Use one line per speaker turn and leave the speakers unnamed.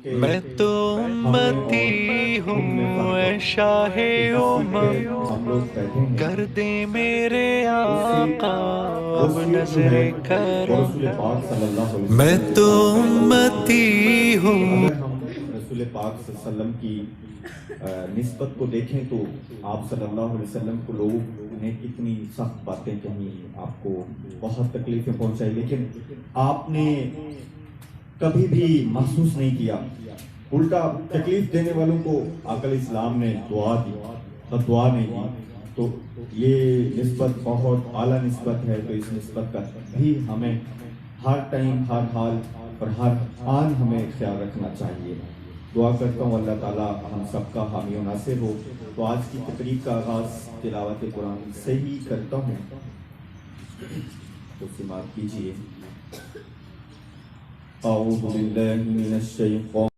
میں تو امتی ہوں اے شاہ امم، کر دے میرے آقا اب نظر کرم۔ میں تو امتی ہوں۔
اگر ہم رسول پاک صلی اللہ علیہ وسلم کی نسبت کو دیکھیں تو آپ صلی اللہ علیہ وسلم کو لوگوں نے کتنی سخت باتیں کہیں، آپ کو بہت تکلیفیں پہنچائی، لیکن آپ نے کبھی بھی محسوس نہیں کیا، الٹا تکلیف دینے والوں کو آقا اسلام نے دعا دی، دعا نہیں دی۔ تو یہ نسبت بہت اعلیٰ نسبت ہے، تو اس نسبت کا بھی ہمیں ہر ٹائم، ہر حال اور ہر آن ہمیں خیال رکھنا چاہیے۔ دعا کرتا ہوں اللہ تعالیٰ ہم سب کا حامی و ناصر ہو۔ تو آج کی تقریب کا آغاز تلاوت قرآن سے ہی کرتا ہوں، تو سماعت کیجیے۔ اعوذ باللہ من الشیطان